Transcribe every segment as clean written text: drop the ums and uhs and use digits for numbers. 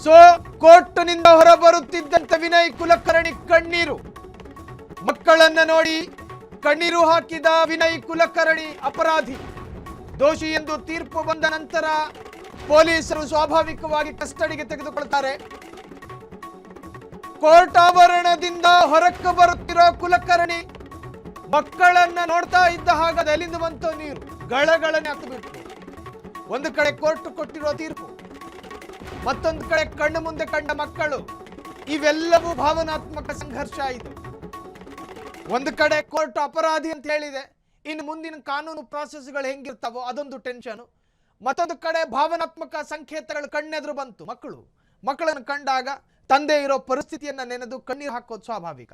So ಕೋರ್ಟ್ನಿಂದ ಹೊರಬರುತ್ತಿದ್ದಂತೆ Vinay Kulkarni ಕಣ್ಣೀರು. ಮಕ್ಕಳನ್ನ ನೋಡಿ ಕಣ್ಣೀರು ಹಾಕಿದ ವಿನಯ್ ಕುಲಕರ್ಣಿ ಅಪರಾಧಿ, ದೋಷಿ ಎಂದು ತೀರ್ಪು ಬಂದ ನಂತರ ಪೊಲೀಸರು ಸ್ವಾಭಾವಿಕವಾಗಿ ಕಸ್ಟಡಿಗೆ ತೆಗೆದುಕೊಳ್ತಾರೆ. ಕೋರ್ಟ್ ಆವರಣದಿಂದ ಹೊರಕ್ಕೆ ಬರುತ್ತಿರೋ ಕುಲಕರ್ಣಿ ಮಕ್ಕಳನ್ನ ನೋಡ್ತಾ ಇದ್ದ ಹಾಗೆ ಎಲ್ಲಿಂದ ಬಂತು ನೀರು ಗಳಗಳನೆ ಹತ್ತು ಬಿಟ್ಟು. ಒಂದು ಕಡೆ ಕೋರ್ಟ್ ಕೊಟ್ಟಿರೋ ತೀರ್ಪು, ಮತ್ತೊಂದು ಕಡೆ ಕಣ್ಣು ಮುಂದೆ ಕಂಡ ಮಕ್ಕಳು, ಇವೆಲ್ಲವೂ ಭಾವನಾತ್ಮಕ ಸಂಘರ್ಷ. ಇದು ಒಂದು ಕಡೆ ಕೋರ್ಟ್ ಅಪರಾಧಿ ಅಂತ ಹೇಳಿದೆ, ಇನ್ನು ಮುಂದಿನ ಕಾನೂನು ಪ್ರಾಸೆಸ್ಗಳು ಹೆಂಗಿರ್ತಾವೋ ಅದೊಂದು ಟೆನ್ಷನ್. ಮತ್ತೊಂದು ಕಡೆ ಭಾವನಾತ್ಮಕ ಸಂಕೇತಗಳು ಕಣ್ಣೆದುರು ಬಂತು. ಮಕ್ಕಳನ್ನು ಕಂಡಾಗ ತಂದೆ ಇರೋ ಪರಿಸ್ಥಿತಿಯನ್ನ ನೆನೆದು ಕಣ್ಣೀರು ಹಾಕೋದು ಸ್ವಾಭಾವಿಕ.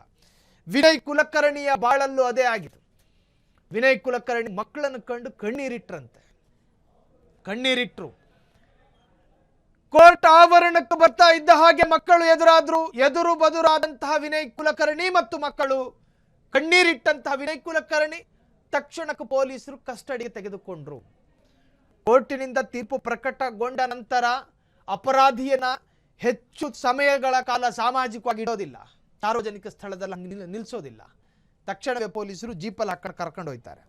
ವಿನಯ್ ಕುಲಕರ್ಣಿಯ ಬಾಳಲ್ಲೂ ಅದೇ ಆಗಿತ್ತು. ವಿನಯ್ ಕುಲಕರ್ಣಿ ಮಕ್ಕಳನ್ನು ಕಂಡು ಕಣ್ಣೀರಿಟ್ರು. ಕೋರ್ಟ್ ಆವರಣಕ್ಕೆ ಬರ್ತಾ ಇದ್ದ ಹಾಗೆ ಮಕ್ಕಳು ಎದುರು ಬದುರಾದಂತಹ ವಿನಯ್ ಕುಲಕರ್ಣಿ ಮತ್ತು ಮಕ್ಕಳು ಕಣ್ಣೀರಿಟ್ಟಂತಹ ವಿನಯ್ ಕುಲಕರ್ಣಿ ತಕ್ಷಣಕ್ಕೆ ಪೊಲೀಸರು ಕಸ್ಟಡಿಗೆ ತೆಗೆದುಕೊಂಡ್ರು. ಕೋರ್ಟಿನಿಂದ ತೀರ್ಪು ಪ್ರಕಟಗೊಂಡ ನಂತರ ಅಪರಾಧಿಯನ್ನ ಹೆಚ್ಚು ಸಮಯಗಳ ಕಾಲ ಸಾಮಾಜಿಕವಾಗಿ ಇಡೋದಿಲ್ಲ, ಸಾರ್ವಜನಿಕ ಸ್ಥಳದಲ್ಲಿ ಹಂಗೆ ನಿಲ್ಲಿಸೋದಿಲ್ಲ. ತಕ್ಷಣವೇ ಪೊಲೀಸರು ಜೀಪಲ್ಲಿ ಹಾಕೊಂಡು ಕರ್ಕೊಂಡು ಹೋಗ್ತಾರೆ.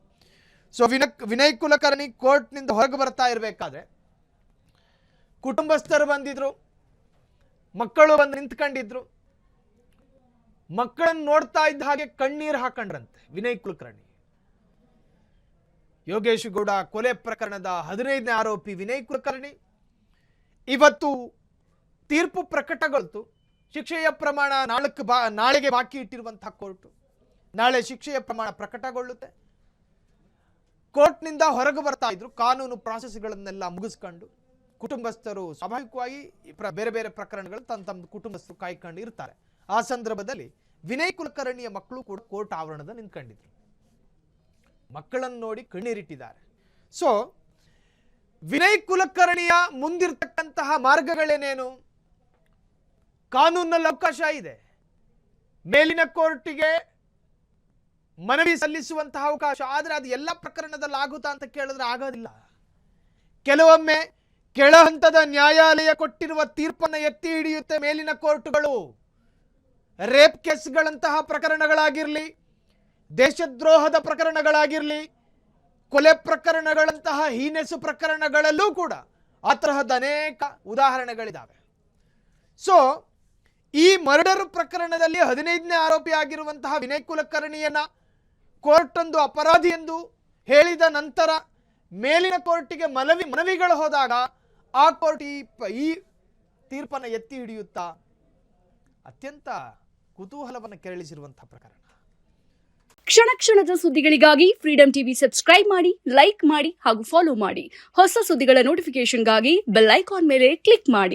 ಸೊ ವಿನಯ್ ಕುಲಕರ್ಣಿ ಕೋರ್ಟ್ನಿಂದ ಹೊರಗೆ ಬರ್ತಾ ಇರಬೇಕಾದ್ರೆ ಕುಟುಂಬಸ್ಥರು ಬಂದಿದ್ರು, ಮಕ್ಕಳು ಬಂದು ನಿಂತ್ಕೊಂಡಿದ್ರು. ಮಕ್ಕಳನ್ನು ನೋಡ್ತಾ ಇದ್ದ ಹಾಗೆ ಕಣ್ಣೀರು ಹಾಕೊಂಡ್ರಂತೆ ವಿನಯ್ ಕುಲಕರ್ಣಿ. ಯೋಗೇಶ್ ಗೌಡ ಕೊಲೆ ಪ್ರಕರಣದ 15ನೇ ಆರೋಪಿ ವಿನಯ್ ಕುಲಕರ್ಣಿ. ಇವತ್ತು ತೀರ್ಪು ಪ್ರಕಟಗೊಳ್ತು. ಶಿಕ್ಷೆಯ ಪ್ರಮಾಣ ನಾಳೆಗೆ ಬಾಕಿ ಇಟ್ಟಿರುವಂತಹ ಕೋರ್ಟ್ ನಾಳೆ ಶಿಕ್ಷೆಯ ಪ್ರಮಾಣ ಪ್ರಕಟಗೊಳ್ಳುತ್ತೆ. ಕೋರ್ಟ್ನಿಂದ ಹೊರಗೆ ಬರ್ತಾ ಇದ್ರು, ಕಾನೂನು ಪ್ರಾಸೆಸ್ಗಳನ್ನೆಲ್ಲ ಮುಗಿಸ್ಕೊಂಡು ಕುಟುಂಬಸ್ಥರು ಸ್ವಾಭಾವಿಕವಾಗಿ ಬೇರೆ ಬೇರೆ ಪ್ರಕರಣಗಳು ತಮ್ಮ ಕುಟುಂಬಸ್ಥರು ಕಾಯ್ಕೊಂಡು ಇರ್ತಾರೆ. ಆ ಸಂದರ್ಭದಲ್ಲಿ ವಿನಯ್ ಕುಲಕರ್ಣಿಯ ಮಕ್ಕಳು ಕೂಡ ಕೋರ್ಟ್ ಆವರಣದ ನಿಂತ್ಕೊಂಡಿದ್ರು. ಮಕ್ಕಳನ್ನು ನೋಡಿ ಕಣ್ಣೀರಿಟ್ಟಿದ್ದಾರೆ. ಸೊ ವಿನಯ್ ಕುಲಕರ್ಣಿಯ ಮುಂದಿರ್ತಕ್ಕಂತಹ ಮಾರ್ಗಗಳೇನೇನು? ಕಾನೂನಲ್ಲಿ ಅವಕಾಶ ಇದೆ. ಮೇಲಿನ ಕೋರ್ಟಿಗೆ ಮನವಿ ಸಲ್ಲಿಸುವಂತಹ ಅವಕಾಶ, ಆದರೆ ಅದು ಎಲ್ಲ ಪ್ರಕರಣದಲ್ಲಿ ಆಗುತ್ತಾ ಅಂತ ಕೇಳಿದ್ರೆ ಆಗೋದಿಲ್ಲ. ಕೆಲವೊಮ್ಮೆ ಕೆಳ ಹಂತದ ನ್ಯಾಯಾಲಯ ಕೊಟ್ಟಿರುವ ತೀರ್ಪನ್ನು ಎತ್ತಿ ಹಿಡಿಯುತ್ತೆ ಮೇಲಿನ ಕೋರ್ಟ್ಗಳು. ರೇಪ್ ಕೇಸ್ಗಳಂತಹ ಪ್ರಕರಣಗಳಾಗಿರಲಿ, ದೇಶದ್ರೋಹದ ಪ್ರಕರಣಗಳಾಗಿರಲಿ, ಕೊಲೆ ಪ್ರಕರಣಗಳಂತಹ ಹೀನೆಸು ಪ್ರಕರಣಗಳಲ್ಲೂ ಕೂಡ ಆ ತರಹದ ಅನೇಕ ಉದಾಹರಣೆಗಳಿದ್ದಾವೆ. ಸೊ ಈ ಮರ್ಡರ್ ಪ್ರಕರಣದಲ್ಲಿ 15ನೇ ಆರೋಪಿ ಆಗಿರುವಂತಹ ವಿನಯ್ ಕುಲಕರ್ಣಿಯನ್ನ ಕೋರ್ಟ್ ಒಂದು ಅಪರಾಧಿ ಎಂದು ಹೇಳಿದ ನಂತರ ಮೇಲಿನ ಕೋರ್ಟಿಗೆ ಮನವಿಗಳು ಹೋದಾಗ ಆ ಕೋರ್ಟ್ ಈ ತೀರ್ಪನ್ನು ಎತ್ತಿ ಹಿಡಿಯುತ್ತಾ ಅತ್ಯಂತ ಕುತೂಹಲವನ್ನು ಕೆರಳಿಸಿರುವಂತಹ ಪ್ರಕರಣ. ಕ್ಷಣ ಕ್ಷಣದ ಸುದ್ದಿಗಳಿಗಾಗಿ ಫ್ರೀಡಂ ಟಿವಿ ಸಬ್ಸ್ಕ್ರೈಬ್ ಮಾಡಿ, ಲೈಕ್ ಮಾಡಿ ಹಾಗೂ ಫಾಲೋ ಮಾಡಿ. ಹೊಸ ಸುದ್ದಿಗಳ ನೋಟಿಫಿಕೇಶನ್ಗಾಗಿ ಬೆಲ್ ಐಕಾನ್ ಮೇಲೆ ಕ್ಲಿಕ್ ಮಾಡಿ.